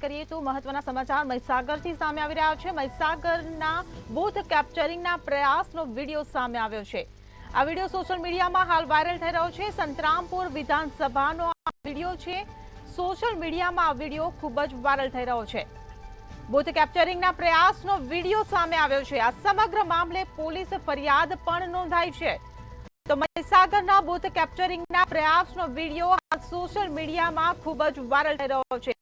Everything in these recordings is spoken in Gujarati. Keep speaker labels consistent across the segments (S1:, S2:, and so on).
S1: કરીએ તો મહત્વના સમાચાર મહીસાગરથી સામે આવી રહ્યા છે। મહીસાગરના બૂથ કેપ્ચરિંગના પ્રયાસનો વિડીયો સામે આવ્યો છે। આ વિડીયો સોશિયલ મીડિયામાં હાલ વાયરલ થઈ રહ્યો છે। સંતરામપુર વિધાનસભાનો આ વિડીયો છે। સોશિયલ મીડિયામાં આ વિડીયો ખૂબ જ વાયરલ થઈ રહ્યો છે। બૂથ કેપ્ચરિંગના પ્રયાસનો વિડીયો સામે આવ્યો છે। આ સમગ્ર મામલે પોલીસ ફરિયાદ પણ નોંધાઈ છે। તો મહીસાગરના બૂથ કેપ્ચરિંગના પ્રયાસનો વિડીયો સોશિયલ મીડિયામાં ખૂબ જ વાયરલ થઈ રહ્યો છે।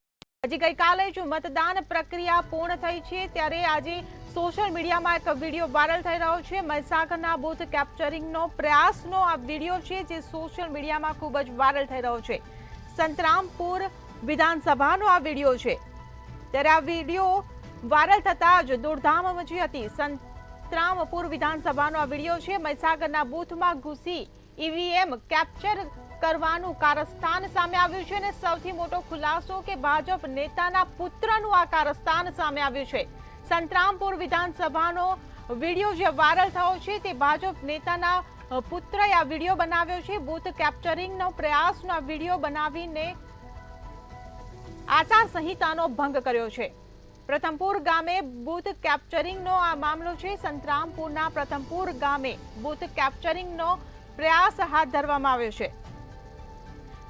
S1: હજી ગઈકાલે જ મતદાન પ્રક્રિયા પૂર્ણ થઈ છે, ત્યારે આજે સોશિયલ મીડિયામાં એક વિડીયો વાયરલ થઈ રહ્યો છે। મહીસાગરના બૂથ કેપ્ચરિંગનો પ્રયાસનો આ વિડીયો છે, જે સોશિયલ મીડિયામાં ખૂબ જ વાયરલ થઈ રહ્યો છે। સંતરામપુર વિધાનસભાનો આ વિડીયો છે, ત્યારે આ વિડીયો વાયરલ થતા જ દોડધામ મચી હતી। સંતરામપુર વિધાનસભાનો આ વિડીયો છે। મહીસાગરના બૂથમાં ઘૂસી ઈવીએમ કેપ્ચર કરવાનું કારસ્તાન સામે આવ્યું છે, અને સૌથી મોટો ખુલાસો કે ભાજપ નેતાના પુત્રનું આ કારસ્તાન સામે આવ્યું છે। સંતરામપુર વિધાનસભાનો વિડીયો જે વાયરલ થયો છે, તે ભાજપ નેતાના પુત્રએ આ વિડીયો બનાવ્યો છે। બૂથ કેપ્ચરિંગનો પ્રયાસનો આ વિડીયો બનાવીને આચાર સંહિતાનો ભંગ કર્યો છે। પ્રથમપુર ગામે બૂથ કેપ્ચરિંગનો આ મામલો છે। સંતરામપુરના પ્રથમપુર ગામે બૂથ કેપ્ચરિંગનો પ્રયાસ હાથ ધરવામાં આવ્યો છે,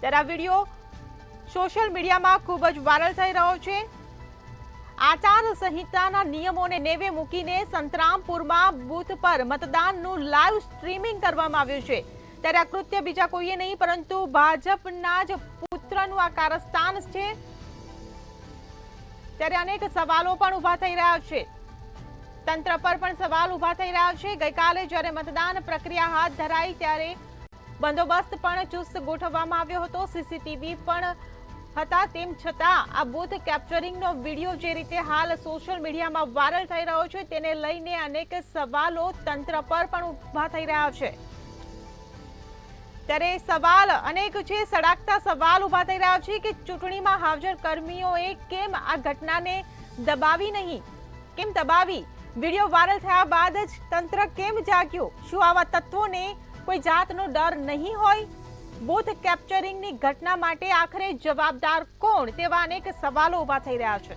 S1: ત્યારે આ વિડીયો સોશિયલ મીડિયામાં ખૂબ જ વાયરલ થઈ રહ્યો છે। આચાર સંહિતાના નિયમોને નેવે મૂકીને સંતરામપુરમાં બૂથ પર મતદાનનું લાઈવ સ્ટ્રીમિંગ કરવામાં આવ્યું છે, ત્યારે આ કૃત્ય બીજા કોઈએ નહીં પરંતુ ભાજપના જ પુત્રનું આ કારસ્તાન છે। ત્યારે અનેક સવાલો પણ ઉભા થઈ રહ્યા છે, તંત્ર પર પણ સવાલ ઉભા થઈ રહ્યા છે। ગઈકાલે જ્યારે મતદાન પ્રક્રિયા હાથ ધરાઈ ત્યારે બંદોબસ્ત પણ ચુસ્ત ગોઠવવામાં આવ્યો હતો, સીસીટીવી પણ હતા। તેમ છતાં આ બૂથ કેપ્ચરિંગનો વિડીયો જે રીતે હાલ સોશિયલ મીડિયામાં વાયરલ થઈ રહ્યો છે, તેને લઈને અનેક સવાલો તંત્ર પર પણ ઉભા થઈ રહ્યા છે। ત્યારે સવાલ અનેક છે, સળગતા સવાલ ઉભા થઈ રહ્યા છે કે ચૂંટણીમાં હાજર કર્મીઓએ કેમ આ ઘટનાને દબાવી નહીં, કેમ દબાવી? વિડીયો વાયરલ થયા બાદ જ તંત્ર કેમ જાગ્યું? શું આવા તત્વોને કોઈ જાતનો ડર નહીં હોય? બૂથ કેપ્ચરિંગની ઘટના માટે આખરે જવાબદાર કોણ? તેવા અનેક સવાલો ઉભા થઈ રહ્યા છે।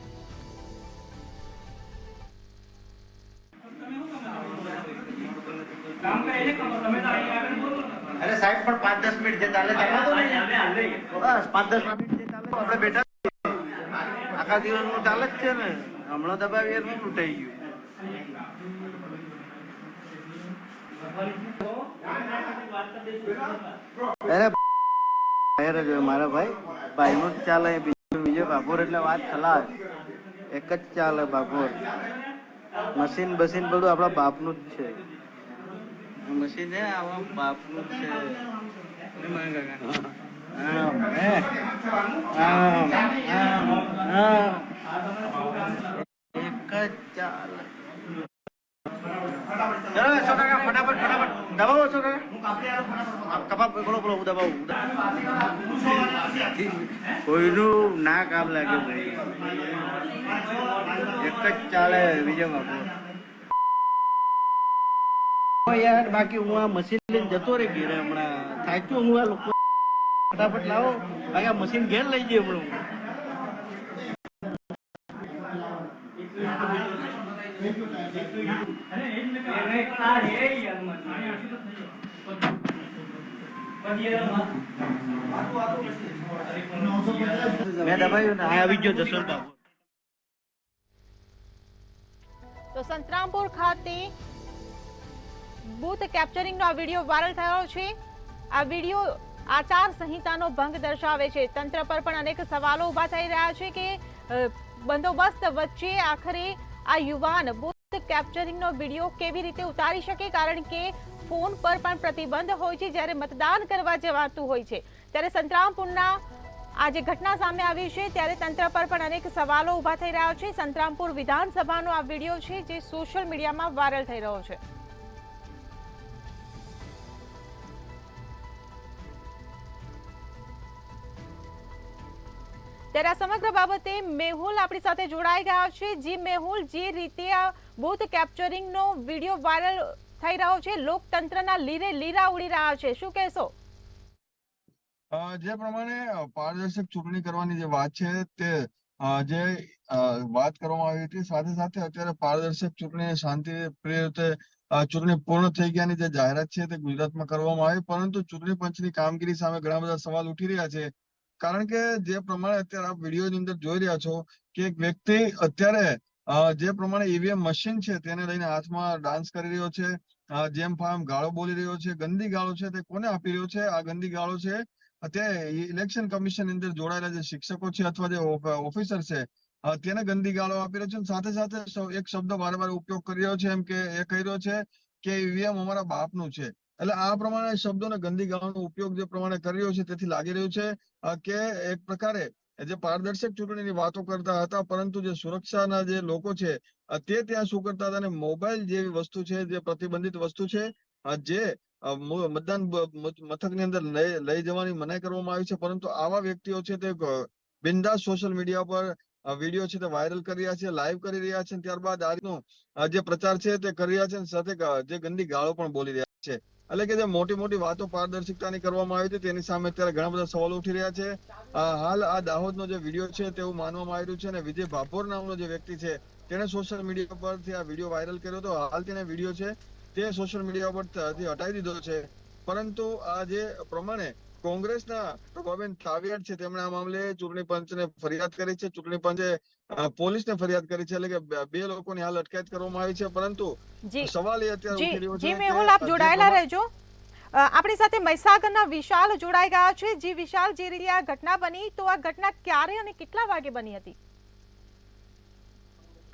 S2: अरे साहब पर 5-10 मिनट जे चाले बस 5-10 मिनिट જે ચાલે આપણે બેઠા આખા દિવસનું ચાલે જ છે ને, હમણાં દબાવી એનું લૂંટાઈ ગયું। અરે યાર જો મારા ભાઈનું જ ચાલે, બીજો બાપોર એટલે વાત ખલાસ, એક જ ચાલે બાપોર। મશીન બસીન બધું આપણા બાપનું જ છે, મશીન છે આવા બાપનું જ છે। એક જ ચાલે। ફટાફટ દબાવો છો કપા બોલો બોલો દબાવો। કોઈનું ના કામ લાગે ભાઈ, એક જ ચાલે બીજો બાપુ યાર। બાકી હું આ મશીન લઈને જતો રહી ઘેરે, હમણાં થાક્યો હું। આ લોકો ફટાફટ લાવો, બાકી આ મશીન ઘેર લઈ જઈએ હમણાં। મેં દબાયું ને આવી ગયો જસવંત બાબુ।
S1: તો સંતરામપુર ખાતે બૂથ કેપ્ચરિંગનો આ વિડીયો વાયરલ થયો છે। આ વિડીયો આચાર સંહિતાનો ભંગ દર્શાવે છે। તંત્ર પર પણ અનેક સવાલો ઉભા થઈ રહ્યા છે કે બંદોબસ્ત વચ્ચે આખરે આ યુવાન બૂથ કેપ્ચરિંગનો વિડીયો કેવી રીતે ઉતારી શકે, કારણ કે ફોન પર પણ પ્રતિબંધ હોય છે જ્યારે મતદાન કરવા જવાતું હોય છે। ત્યારે સંતરામપુરના આ જે ઘટના સામે આવી છે, ત્યારે તંત્ર પર પણ અનેક સવાલો ઉભા થઈ રહ્યા છે। સંતરામપુર વિધાનસભાનો આ વિડીયો છે, જે સોશિયલ મીડિયામાં વાયરલ થઈ રહ્યો છે। ત્યારે આ સમગ્ર બાબતે મેહુલ આપણી સાથે જોડાઈ ગયા છે। જી મેહુલ, જે રીતે આ બૂથ કેપ્ચરિંગનો વિડીયો વાયરલ થઈ રહ્યો છે, લોકતંત્રના લીરે લીરા ઉડી રહ્યા છે, શું કહેશો?
S3: જે પ્રમાણે પારદર્શક ચૂંટણી કરવાની જે વાત છે તે જે વાત કરવામાં આવી હતી, સાથે સાથે અત્યારે પારદર્શક ચૂંટણી શાંતિપ્રિય રીતે ચૂંટણી પૂર્ણ થઈ ગયાની જે જાહેરાત છે તે ગુજરાતમાં કરવામાં આવી, પરંતુ ચૂંટણી પંચની કામગીરી સામે ઘણા બધા સવાલ ઉઠી રહ્યા છે. કારણ કે જે પ્રમાણે અત્યારે આપ વિડીયોની અંદર જોઈ રહ્યા છો કે એક વ્યક્તિ અત્યારે જે પ્રમાણે ઈવીએમ મશીન છે તેને લઈને હાથમાં ડાન્સ કરી રહ્યો છે, જેમ ફામ ગાળો બોલી રહ્યો છે. ગંદી ગાળો છે તે કોને આપી રહ્યો છે? આ ગંદી ગાળો છે અત્યારે ઇલેક્શન કમિશન અંદર જોડાયેલા જે શિક્ષકો છે અથવા જે ઓફિસર છે તેને ગંદી ગાળો આપી રહ્યો છે. સાથે સાથે એક શબ્દ વારંવાર ઉપયોગ કરી રહ્યો છે, એમ કે એ કહી રહ્યો છે કે ઈવીએમ અમારા બાપનું છે. એટલે આ પ્રમાણે શબ્દોને ગંદી ગાળોનો ઉપયોગ જે પ્રમાણે કરી રહ્યો છે તેથી લાગી રહ્યું છે કે એક પ્રકારે જે પારદર્શક ચૂંટણીની વાતો કરતા હતા, પરંતુ જે સુરક્ષાના જે લોકો છે તે ત્યાં શું કરતા હતા અને મોબાઈલ જેવી વસ્તુ છે જે પ્રતિબંધિત વસ્તુ છે, જે મતદાન મથકની અંદર લઈ જવાની મનાઈ કરવામાં આવી છે, પરંતુ આવા વ્યક્તિઓ છે તે બિંદાસ સોશિયલ મીડિયા પર વિડીયો છે તે વાયરલ કરી રહ્યા છે, લાઈવ કરી રહ્યા છે, ત્યારબાદ આ રીતનો જે પ્રચાર છે તે કરી રહ્યા છે, સાથે જે ગંદી ગાળો પણ બોલી રહ્યા છે. એટલે કે જે મોટી મોટી વાતો પારદર્શિકતાની કરવામાં આવી હતી તેની સામે અત્યારે ઘણા બધા સવાલો ઉઠી રહ્યા છે. હાલ આ દાહોદનો જે વિડીયો છે તેવું માનવામાં આવી રહ્યું છે, અને વિજય ભાભોર નામનો જે વ્યક્તિ છે તેને સોશિયલ મીડિયા પરથી આ વિડીયો વાયરલ કર્યો હતો. હાલ તેને વિડીયો છે તે સોશિયલ મીડિયા પરથી હટાવી દીધો છે, પરંતુ આ જે પ્રમાણે કોંગ્રેસના પ્રભાબેન તાવિયાડ છે તેમણે આ મામલે ચૂંટણી પંચને ફરિયાદ કરી છે. ચૂંટણી પંચે પોલીસને ફરિયાદ કરી છે, એટલે કે બે લોકોની હાલ અટકાયત કરવામાં આવી છે, પરંતુ સવાલ એ અત્યારે ઉઠી રહ્યો છે
S1: જી મેહુલ, આપ જોડાયેલા રહેજો. આપણી સાથે મહીસાગરના વિશાલ જોડાઈ ગયા છે. જી વિશાલ, જે રીતે આ ઘટના બની, તો આ ઘટના ક્યારે અને કેટલા વાગે બની હતી?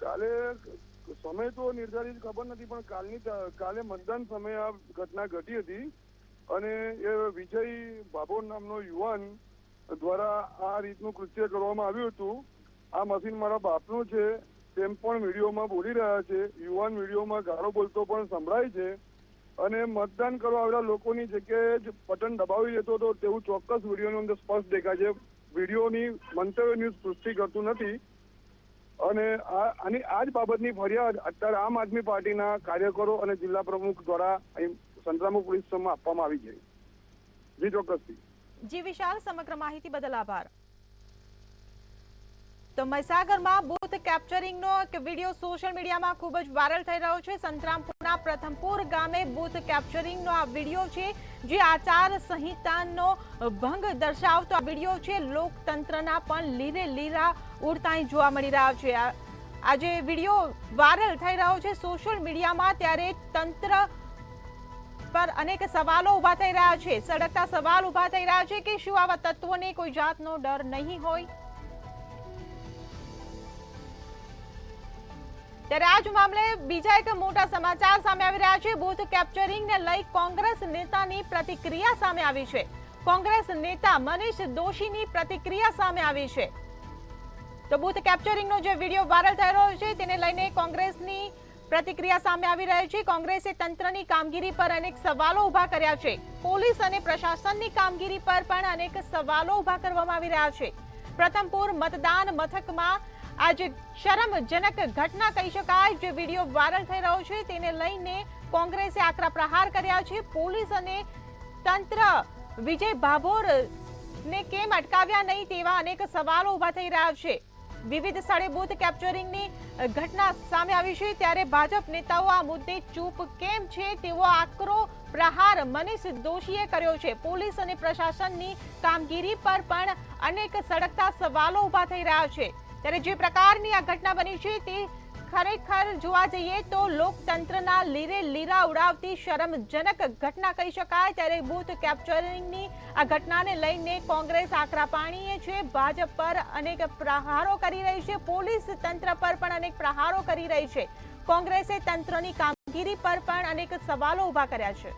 S4: કાલે સમય તો નિર્ધારિત ખબર નથી, પણ કાલે મતદાન સમયે આ ઘટના ઘટી હતી અને એ વિજય ભાભોર નામનો યુવાન દ્વારા આ રીતનું કૃત્ય કરવામાં આવ્યું હતું. આ મશીન મારા બાપનું છે તેમ પણ વિડીયોમાં બોલી રહ્યા છે. યુવાન વિડીયોમાં ગાળો બોલતો પણ સંભળાય છે અને મતદાન કરવા આવેલા લોકોની જગ્યાએ જ બટન દબાવી દેતો હતો તેવું ચોક્કસ વિડીયોની અંદર સ્પષ્ટ દેખાય છે. વિડીયોની મંતવ્યની પુષ્ટિ કરતું નથી અને આ જ બાબતની ફરિયાદ અત્યારે આમ આદમી પાર્ટીના કાર્યકરો અને જિલ્લા પ્રમુખ દ્વારા અહીં સંતરામપુર પોલીસ સ્ટેશનમાં આપવામાં આવી છે. જી ચોક્કસથી.
S1: જી વિશાલ, સમગ્ર માહિતી બદલ આભાર. તો મહીસાગરમાં બૂથ કેપ્ચરિંગનો એક વિડીયો સોશિયલ મીડિયામાં ખૂબ જ વાયરલ થઈ રહ્યો છે. સંતરામપુરના પ્રથમપુર ગામે બૂથ કેપ્ચરિંગનો આ વિડીયો છે, જે આચાર સંહિતાનો ભંગ દર્શાવતો આ વિડીયો છે. લોકતંત્રના પણ લીરે લીરા ઉડતા જોવા મળી રહ્યા છે. આ જે વિડીયો વાયરલ થઈ રહ્યો છે સોશિયલ મીડિયામાં, ત્યારે તંત્ર પર અનેક સવાલો ઉભા થઈ રહ્યા છે. સળગતા સવાલ ઉભા થઈ રહ્યા છે કે શું આવા તત્વોને કોઈ જાતનો ડર નહીં હોય? ત્યારે આ જ મામલે બીજા એક મોટા સમાચાર સામે આવી રહ્યા છે. બૂથ કેપ્ચરિંગને લઈ કોંગ્રેસ નેતાની પ્રતિક્રિયા સામે આવી છે. કોંગ્રેસ નેતા મનીષ દોશીની પ્રતિક્રિયા સામે આવી છે. તો બૂથ કેપ્ચરિંગનો જે વિડીયો વાયરલ થઈ રહ્યો છે તેને લઈને કોંગ્રેસની પ્રતિક્રિયા સામે આવી રહી છે. કોંગ્રેસે તંત્રની કામગીરી પર અનેક સવાલો ઉભા કર્યા છે. પોલીસ અને પ્રશાસનની કામગીરી પર પણ અનેક સવાલો ઉભા કરવામાં આવી રહ્યા છે. પ્રથમપુર મતદાન મથકમાં આજે શરમજનક ઘટના કહી શકાય, જે વિડીયો વાયરલ થઈ રહ્યો છે તેને લઈને કોંગ્રેસે આકરા પ્રહાર કર્યા છે. પોલીસ અને તંત્ર વિજય ભાભોરને કેમ અટકાવ્યા નહીં તેવા અનેક સવાલો ઉભા થઈ રહ્યા છે. વિવિધ સ્થળે બૂથ કેપ્ચરિંગની ઘટના સામે આવી છે, ત્યારે ભાજપ નેતાઓ આ મુદ્દે ચૂપ કેમ છે તેવો આકરો પ્રહાર મનીષ દોશીએ કર્યો છે. પોલીસ અને પ્રશાસનની કામગીરી પર પણ અનેક સળગતા સવાલો ઉભા થઈ રહ્યા છે. ત્યારે જે પ્રકારની આ ઘટના બની છે તે ખરેખર જોવા જઈએ તો લોકતંત્રના લીરે લીરા ઉડાવતી શરમજનક ઘટના કહી શકાય. ત્યારે બૂથ કેપ્ચરિંગની આ ઘટનાને લઈને કોંગ્રેસ આકરા પાણીએ છે. ભાજપ પર અનેક પ્રહારો કરી રહી છે. પોલીસ તંત્ર પર પણ અનેક પ્રહારો કરી રહી છે. કોંગ્રેસે તંત્રની કામગીરી પર પણ અનેક સવાલો ઉભા કર્યા છે.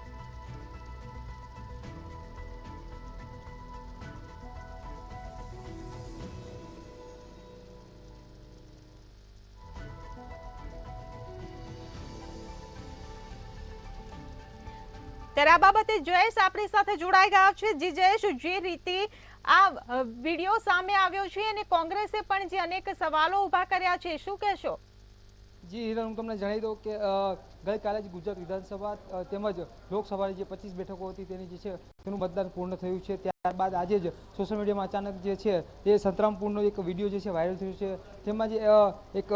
S1: ત્યારે આ બાબતે જયેશ આપણી સાથે જોડાઈ ગયા છે. જી જયેશ, જે રીતે આ વિડીયો સામે આવ્યો છે અને કોંગ્રેસે પણ જે અનેક સવાલો ઉભા કર્યા છે, શું કહેશો?
S5: જી હિરણ, હું તમને જણાવી દઉં કે ગઈકાલે જ ગુજરાત વિધાનસભા તેમજ લોકસભાની જે 25 બેઠકો હતી તેની જે છે તેનું મતદાન પૂર્ણ થયું છે. ત્યારબાદ આજે જ સોશિયલ મીડિયામાં અચાનક જે છે એ સંતરામપુરનો એક વિડીયો જે છે વાયરલ થયો છે. તેમાં જે એક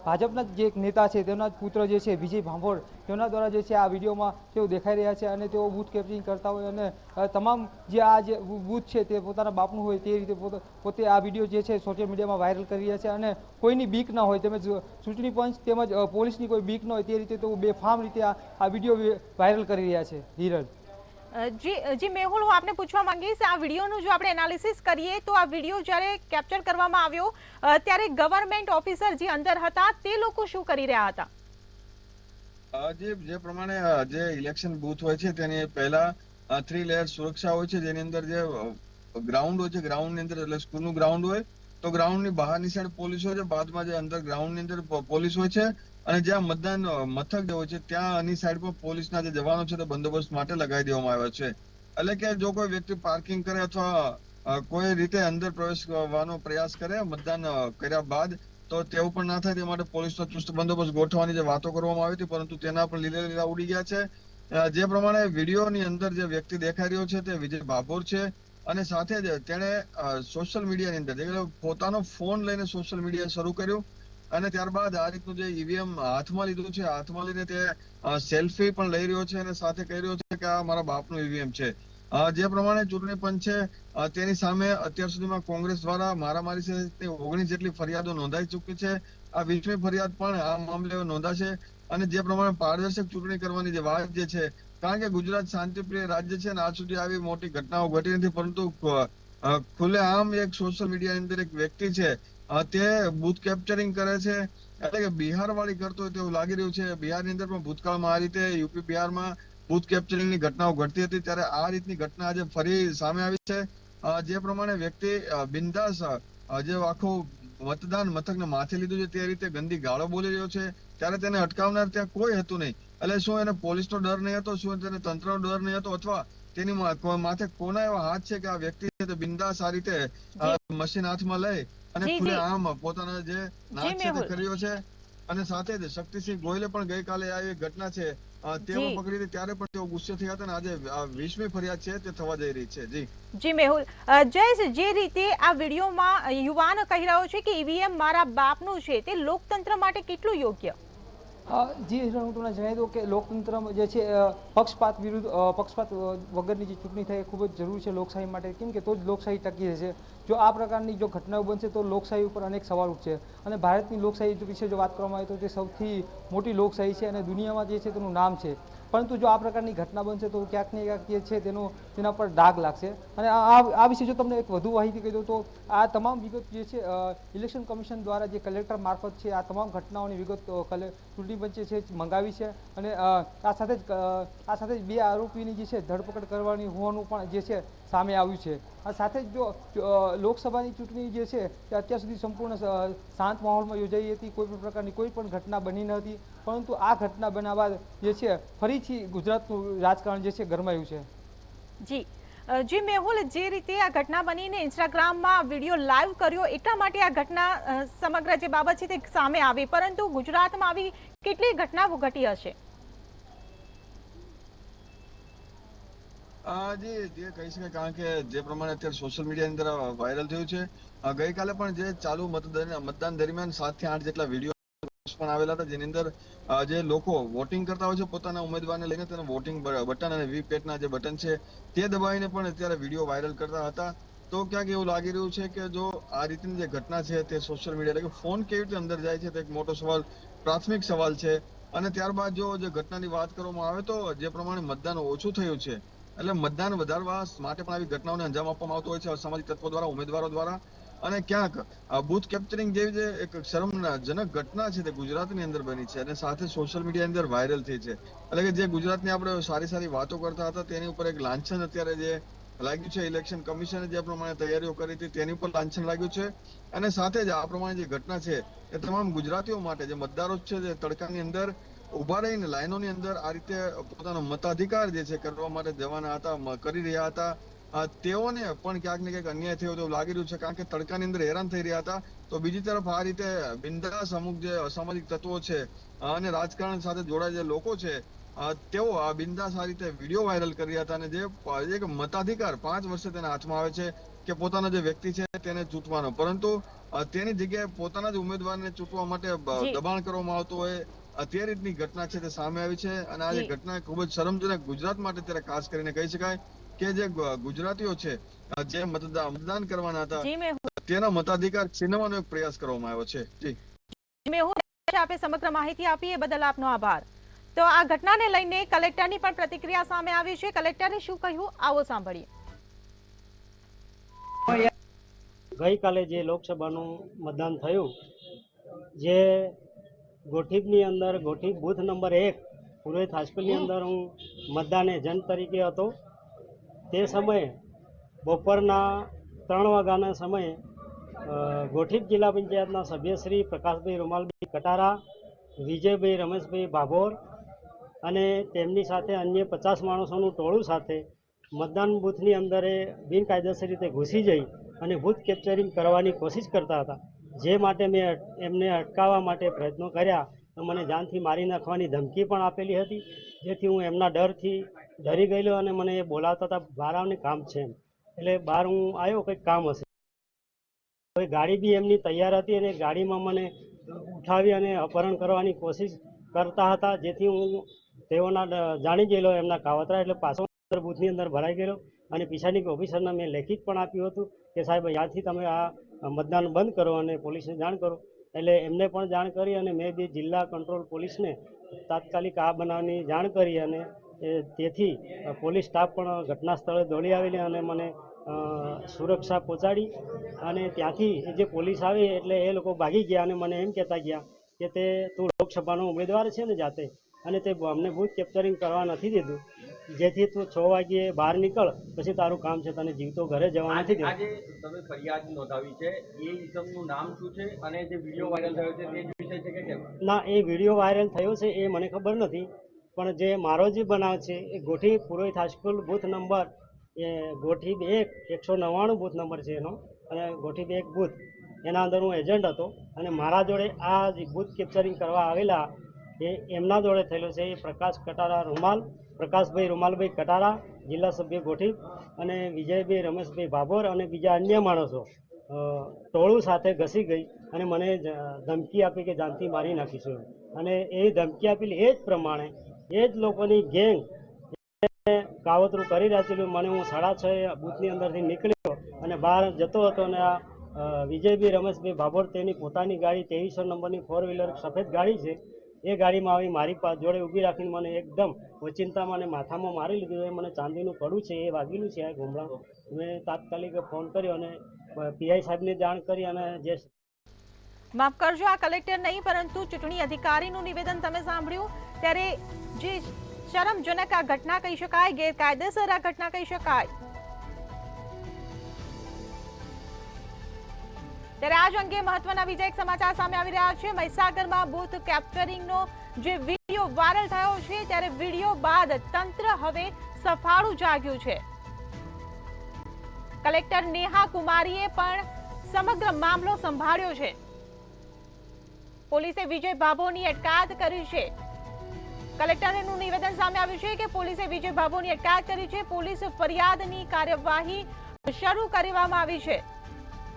S5: ભાજપના જે એક નેતા છે તેના પુત્ર જે છે વિજય ભાંભોળ તેના દ્વારા જે છે આ વિડીયોમાં તેઓ દેખાઈ રહ્યા છે અને તેઓ બૂથ કેપ્ચરિંગ કરતા હોય અને તમામ જે આ જે બૂથ છે તે પોતાના બાપનું હોય તે રીતે પોતે આ વિડીયો જે છે સોશિયલ મીડિયામાં વાયરલ કરી રહ્યા છે અને કોઈની બીક ના હોય તેમજ ચૂંટણી પંચ તેમજ પોલીસની કોઈ બીક ન હોય તે રીતે તેઓ બેફામ રીતે આ વિડીયો વાયરલ કરી રહ્યા છે. હિરલ.
S1: જી મેહુલ, હું આપને પૂછવા માંગીશ, આ વિડીયોનું જો આપણે એનાલિસિસ કરીએ તો આ વિડીયો જ્યારે કેપ્ચર કરવામાં આવ્યો ત્યારે ગવર્મેન્ટ ઓફિસર જે અંદર હતા તે લોકો શું કરી રહ્યા હતા?
S3: જે પ્રમાણે જે ઇલેક્શન બૂથ હોય છે તેની પહેલા 3 લેયર સુરક્ષા હોય છે, જેની અંદર જે ગ્રાઉન્ડ હોય છે, ગ્રાઉન્ડ ની અંદર એટલે સ્કૂલનું ગ્રાઉન્ડ હોય તો ગ્રાઉન્ડ ની બહારની સાઈડ પોલીસ હોય છે, બાદમાં જે અંદર ગ્રાઉન્ડ ની અંદર પોલીસ હોય છે અને જ્યાં મતદાન મથક જે હોય છે ત્યાંની સાઈડ પર પોલીસના જે જવાનો છે તે બંદોબસ્ત માટે લગાવી દેવામાં આવ્યો છે. એટલે કે જો કોઈ વ્યક્તિ પાર્કિંગ કરે અથવા કોઈ રીતે અંદર પ્રવેશવાનો પ્રયાસ કરે મતદાન કર્યા બાદ તો તેવું પણ ના થાય તે માટે પોલીસનો ચુસ્ત બંદોબસ્ત ગોઠવવાની જે વાતો કરવામાં આવી હતી, પરંતુ તેના પણ લીલા ઉડી ગયા છે. જે પ્રમાણે વિડીયોની અંદર જે વ્યક્તિ દેખાઈ રહ્યો છે તે વિજય ભાભોર છે અને સાથે જ તેણે સોશિયલ મીડિયાની અંદર પોતાનો ફોન લઈને સોશિયલ મીડિયા શરૂ કર્યું અને ત્યારબાદ આ રીતનું જે ઈવીએમ હાથમાં લીધું છે, હાથમાં લઈને તે સેલ્ફી પણ લઈ રહ્યો છે અને સાથે કહી રહ્યો છે કે આ મારા બાપનું ઈવીએમ છે. જે પ્રમાણે ચૂંટણી પંચ છે તેની સામે અત્યાર સુધીમાં કોંગ્રેસ દ્વારા મારામારી સહિતની 19 જેટલી ફરિયાદો નોંધાઈ ચૂકી છે. આ 20મી ફરિયાદ પણ આ મામલે નોંધાશે અને જે પ્રમાણે પારદર્શક ચૂંટણી કરવાની જે વાત જે છે, કારણ કે ગુજરાત શાંતિપ્રિય રાજ્ય છે અને આજ સુધી આવી મોટી ઘટનાઓ ઘટી નથી, પરંતુ ખુલ્લેઆમ એક સોશિયલ મીડિયાની અંદર એક વ્યક્તિ છે તે બૂથ કેપ્ચરિંગ કરે છે. એટલે કે બિહાર વાળી કરતો હોય તેવું લાગી રહ્યું છે. બિહારની અંદર પણ ભૂતકાળમાં આ રીતે યુપી બિહારમાં બૂથ કેપ્ચરિંગની ઘટનાઓ ઘટતી હતી, ત્યારે આ રીતની ઘટના આજે ફરી સામે આવી છે. જે પ્રમાણે વ્યક્તિ બિંદાસ જે આખું મતદાન મથકને માથે લીધું છે તે રીતે ગંદી ગાળો બોલી રહ્યો છે, ત્યારે તેને અટકાવનાર ત્યાં કોઈ હતું નહીં. એટલે શું એને પોલીસનો ડર નહીં હતો, શું તેને તંત્રનો ડર નહીં હતો, અથવા તેની માથે કોના એવા હાથ છે કે આ વ્યક્તિ છે તે બિંદાસ આ રીતે મશીન હાથમાં લઈ અને ખુલ્લેઆમ પોતાના જે નાચ છે તે કર્યો છે. અને સાથે જ શક્તિસિંહ ગોયલે પણ ગઈકાલે આવી ઘટના છે તેઓ પકડી હતી ત્યારે પણ તેઓ ગુસ્સે થયા હતા અને આજે 20મી ફરિયાદ છે તે થવા જઈ રહી છે.
S1: જી મેહુલ, જયેશ, જે રીતે આ વિડીયોમાં યુવાન કહી રહ્યો છે કે ઈવીએમ મારા બાપનું છે, તે લોકતંત્ર માટે કેટલું યોગ્ય?
S5: જી હું તમને જણાવી દઉં કે લોકતંત્રમાં જે છે પક્ષપાત વગરની જે ચૂંટણી થાય એ ખૂબ જ જરૂરી છે લોકશાહી માટે, કેમ કે તો જ લોકશાહી ટકી રહેશે. જો આ પ્રકારની જો ઘટનાઓ બનશે તો લોકશાહી ઉપર અનેક સવાલ ઉઠશે અને ભારતની લોકશાહી વિશે જો વાત કરવામાં આવે તો તે સૌથી મોટી લોકશાહી છે અને દુનિયામાં જે છે તેનું નામ છે. પરંતુ જો આ પ્રકારની ઘટના બનશે તો ક્યાંક ને ક્યાંક જે છે તેના પર ડાઘ લાગશે. અને આ વિશે જો તમને એક વધુ માહિતી કહી દઉં તો આ તમામ વિગત જે છે ઇલેક્શન કમિશન દ્વારા જે કલેક્ટર મારફત છે આ તમામ ઘટનાઓની વિગત ચૂંટણી પંચે છે મંગાવી છે અને આ સાથે જ 2 આરોપીની જે છે ધરપકડ કરવાની હોવાનું પણ જે છે સામે આવ્યું છે. આ સાથે જ જો લોકસભાની ચૂંટણી જે છે તે અત્યાર સુધી સંપૂર્ણ શાંત માહોલમાં યોજાઈ હતી, કોઈ પણ પ્રકારની કોઈ પણ ઘટના બની ન હતી, પરંતુ આ ઘટના બન્યા બાદ જે છે ફરીથી ગુજરાતનું રાજકારણ જે છે ગરમાયું છે.
S1: જી મેહુલ, જે રીતે આ ઘટના બનીને ઇન્સ્ટાગ્રામમાં વિડીયો લાઈવ કર્યો એટલા માટે આ ઘટના સમગ્ર જે બાબત છે તે સામે આવી, પરંતુ ગુજરાતમાં આવી કેટલી ઘટનાઓ ઘટી હશે?
S3: જે કહી શકાય, કારણ કે જે પ્રમાણે અત્યારે સોશિયલ મીડિયાની અંદર વાયરલ થયું છે, ગઈકાલે પણ જે ચાલુ મતદાન દરમિયાન 7 થી 8 જેટલા વિડીયો પણ આવેલા હતા, જેની અંદર જે લોકો વોટિંગ કરતા હોય છે પોતાના ઉમેદવારને લઈને તેને વોટિંગ બટન અને વીપેટના જે બટન છે તે દબાવીને પણ અત્યારે વિડીયો વાયરલ કરતા હતા. તો ક્યાંક એવું લાગી રહ્યું છે કે જો આ રીતની જે ઘટના છે તે સોશિયલ મીડિયા એટલે કે ફોન કેવી રીતે અંદર જાય છે તે એક મોટો સવાલ, પ્રાથમિક સવાલ છે. અને ત્યારબાદ જો જે ઘટનાની વાત કરવામાં આવે તો જે પ્રમાણે મતદાન ઓછું થયું છે એટલે મતદાન વધારવા માટે પણ આવી ઘટનાઓને અંજામ આપવામાં આવતો હોય છે અસામાજિક તત્વો દ્વારા, ઉમેદવારો દ્વારા. અને ક્યાંક બૂથ કેપ્ચરિંગ જેવી જે એક શરમજનક ઘટના છે તે ગુજરાતની અંદર બની છે અને સાથે સોશિયલ મીડિયા અંદર વાયરલ થઈ છે. એટલે કે જે ગુજરાતની આપણે સારી વાતો કરતા હતા તેની ઉપર એક લાંછન અત્યારે જે લાગ્યું છે, ઇલેક્શન કમિશને જે પ્રમાણે તૈયારીઓ કરી હતી તેની ઉપર લાંછન લાગ્યું છે. અને સાથે જ આ પ્રમાણે જે ઘટના છે એ તમામ ગુજરાતીઓ માટે જે મતદારો છે જે તડકાની અંદર ઉભા રહીને લાઈનોની અંદર આ રીતે પોતાનો મતાધિકાર જે છે કરવા માટે જવાના હતા, કરી રહ્યા હતા. તેઓને પણ ક્યાંક ને ક્યાંક અન્યાય થયો તેવું લાગી રહ્યું છે, કારણ કે તડકાની અંદર હેરાન થઈ રહ્યા હતા. તો બીજી તરફ આ રીતે બિંદાસ અમુક જે અસામાજિક તત્વો છે અને રાજકારણ સાથે જોડાયેલા જે લોકો છે તેઓ આ બિંદાસ આ રીતે વિડીયો વાયરલ કરી રહ્યા હતા. અને જે એક મતાધિકાર 5 વર્ષે તેના હાથમાં આવે છે કે પોતાનો જે વ્યક્તિ છે તેને ચૂંટવાનો, પરંતુ તેની જગ્યાએ પોતાના જ ઉમેદવારને ચૂંટવા માટે દબાણ કરવામાં આવતું હોય તે રીતની ઘટના છે તે સામે આવી છે. અને આ જે ઘટના ખૂબ જ શરમજનક ગુજરાત માટે ત્યારે ખાસ કરીને કહી શકાય કે જે ગુજરાતીઓ છે જે મતદાન કરવાના હતા તેના મતાધિકાર છીનવાનો એક પ્રયાસ કરવામાં આવ્યો છે. જી
S1: આપે સમગ્ર માહિતી આપી એ બદલ આપનો આભાર. તો આ ઘટનાને લઈને કલેક્ટરની પણ પ્રતિક્રિયા સામે આવી છે. કલેક્ટરે શું કહ્યું આવો સાંભળીએ.
S6: ગઈકાલે જે લોકસભાનું મતદાન થયું, જે ગોઠીબની અંદર ગોઠીબ બૂથ નંબર 1 પુરોહિત હાઈસ્કૂલની અંદર હું મતદાન એજન્ટ તરીકે હતો. તે સમયે બપોરના 3 વાગ્યાના સમયે ગોઠીબ જિલ્લા પંચાયતના સભ્ય શ્રી પ્રકાશભાઈ રૂમાલભાઈ કટારા, વિજયભાઈ રમેશભાઈ ભાભોર અને તેમની સાથે અન્ય 50 માણસોનું ટોળું સાથે મતદાન બૂથની અંદર બિનકાયદેસર રીતે ઘૂસી જઈ અને બૂથ કેપ્ચરિંગ કરવાની કોશિશ કરતા હતા. જે માટે મેં એમને અટકાવવા માટે પ્રયત્નો કર્યા તો મને જાનથી મારી નાખવાની ધમકી પણ આપેલી હતી, જેથી હું એમના ડરથી ડરી ગયેલો અને મને એ બોલાવતા હતા બહાર આવને કામ છે એમ. એટલે બહાર હું આવ્યો, કંઈક કામ હશે. કોઈ ગાડી બી એમની તૈયાર હતી અને ગાડીમાં મને ઉઠાવી અને અપહરણ કરવાની કોશિશ કરતા હતા, જેથી હું તેઓના જાણી ગયેલો એમના કાવતરા. એટલે પાછો બૂથની અંદર ભરાઈ ગયેલો અને પીછાની ઓફિસરને મેં લેખિત પણ આપ્યું હતું કે સાહેબ ત્યાંથી તમે આ મતદાન બંધ કરો અને પોલીસને જાણ કરો. એટલે એમને પણ જાણ કરી અને મેં બી જિલ્લા કંટ્રોલ પોલીસને તાત્કાલિક આ બનાવની જાણ કરી અને તેથી પોલીસ સ્ટાફ પણ ઘટના સ્થળે દોડી આવેલી અને મને સુરક્ષા પહોંચાડી. અને ત્યાંથી જે પોલીસ આવી એટલે એ લોકો ભાગી ગયા અને મને એમ કહેતા ગયા કે તે તું લોકસભાનો ઉમેદવાર છે ને જાતે, અને તે અમને બૂથ કેપ્ચરિંગ કરવા નથી દીધું, જેથી તું 6 વાગ્યે બહાર નીકળ, પછી તારું કામ છે, તને જીવતો ઘરે જવા નથી દેવું.
S7: આજે તમે ફરિયાદ નોંધાવી છે, એ ઇસમનું નામ શું છે અને જે વિડીયો વાયરલ થયો છે તે જ વિષય છે કે કેમ?
S6: ના, એ વિડીયો વાયરલ થયો છે એ મને ખબર નથી, પણ જે મારો જે બનાવ છે એ Gothi Purohit high school booth number ગોઠીબ 1 199 બૂથ નંબર છે એનો, અને ગોઠીબ 1 બૂથ એના અંદર હું એજન્ટ હતો. અને મારા જોડે આ બૂથ કેપ્ચરિંગ કરવા આવેલા એ એમના જોડે થયેલો છે. એ પ્રકાશ કટારા રૂમાલ, પ્રકાશભાઈ રૂમાલભાઈ કટારા, જિલ્લા સભ્ય ગોઠીબ, અને વિજયભાઈ રમેશભાઈ ભાભોર અને બીજા અન્ય માણસો ટોળું સાથે ઘસી ગઈ અને મને ધમકી આપી કે જાનથી મારી નાખીશું. અને એ ધમકી આપેલી એ જ પ્રમાણે એ જ લોકોની ગેંગ કાવતરું કરી રહ્યા છે. મને હું 6:30 બૂથની અંદરથી નીકળ્યો અને બહાર જતો હતો અને આ વિજયભાઈ રમેશભાઈ ભાભોર તેની પોતાની ગાડી 2300 નંબરની 4 વ્હીલર સફેદ ગાડી છે, એ ગાડીમાં આવી મારી જોડે ઊભી રાખીને મને એકદમ ઓચિંતામાં અને માથામાં મારી લીધું. એ મને ચાંદીનું પડું છે એ વાગેલું છે આ ઘૂમડા. મેં તાત્કાલિક ફોન કર્યો અને પીઆઈ સાહેબને જાણ કરી અને જે
S1: માફ કરજો, આ કલેક્ટર નહીં પરંતુ ચૂંટણી અધિકારીનું નિવેદન તમે સાંભળ્યું. ત્યારે જે શરમજનક આ ઘટના કહી શકાય, ગેરકાયદેસર આ ઘટના કહી શકાય. ત્યારે આજ અંગે મહત્વના બીજા એક સમાચાર સામે આવી રહ્યા છે. મહીસાગરમાં બૂથ કેપ્ચરિંગનો જે વિડીયો વાયરલ થયો છે, ત્યારે વિડીયો બાદ તંત્ર હવે સફાળું જાગ્યું છે. કલેક્ટર નેહા કુમારીએ પણ સમગ્ર મામલો સંભાળ્યો છે. પોલીસે વિજય ભાભોરની અટકાયત કરી છે. કલેક્ટરનું નિવેદન સામે આવ્યું છે કે પોલીસે વિજય ભાભોની અટકાયત કરી છે. પોલીસ ફરિયાદની કાર્યવાહી શરૂ કરવામાં આવી છે.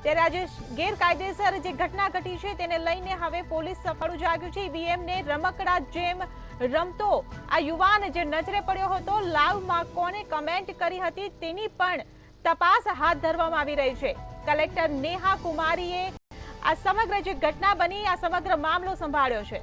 S1: ત્યારે આજે ગેરકાયદેસર જે ઘટના ઘટી છે તેને લઈને હવે પોલીસ સફાળું જાગ્યું છે. ઈવીએમને રમકડા જેમ રમતો આ યુવાન જે નજરે પડ્યો હતો, લાઈવમાં કોને કમેન્ટ કરી હતી તેની પણ તપાસ હાથ ધરવામાં આવી રહી છે. કલેક્ટર નેહા કુમારીએ આ સમગ્ર જે ઘટના બની આ સમગ્ર મામલો સંભાળ્યો છે.